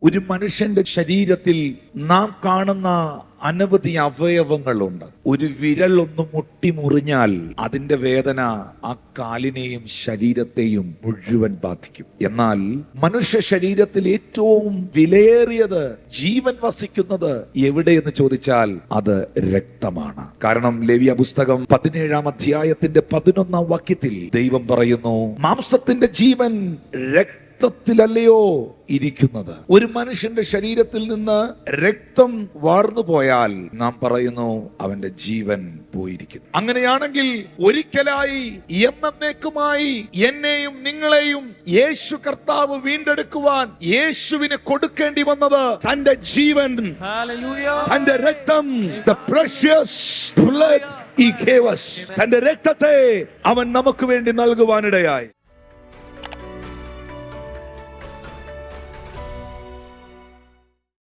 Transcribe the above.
ഒരു മനുഷ്യന്റെ ശരീരത്തിൽ നാം കാണുന്ന അനവധി അവയവങ്ങളുണ്ട്. ഒരു വിരൽ ഒന്ന് മുട്ടിമുറിഞ്ഞാൽ അതിന്റെ വേദന ആ കാലിനെയും ശരീരത്തെയും മുഴുവൻ ബാധിക്കും. എന്നാൽ മനുഷ്യ ശരീരത്തിൽ ഏറ്റവും വിലയേറിയത്, ജീവൻ വസിക്കുന്നത് എവിടെയെന്ന് ചോദിച്ചാൽ അത് രക്തമാണ്. കാരണം ലേവ്യ പുസ്തകം 17-ാം അധ്യായത്തിന്റെ 11-ാം വാക്യത്തിൽ ദൈവം പറയുന്നു, മാംസത്തിന്റെ ജീവൻ രക്തത്തിലല്ലയോ ഇരിക്കുന്നത്. ഒരു മനുഷ്യന്റെ ശരീരത്തിൽ നിന്ന് രക്തം വാർന്നു പോയാൽ നാം പറയുന്നു അവന്റെ ജീവൻ പോയിരിക്കുന്നു. അങ്ങനെയാണെങ്കിൽ ഒരിക്കലായി എന്നേക്കുമായി എന്നെയും നിങ്ങളെയും യേശു കർത്താവ് വീണ്ടെടുക്കുവാൻ യേശുവിന് കൊടുക്കേണ്ടി വന്നത് തന്റെ ജീവൻ, തന്റെ രക്തം, the precious blood he gave us. തന്റെ രക്തത്തെ അവൻ നമുക്ക് വേണ്ടി നൽകുവാനിടയായി.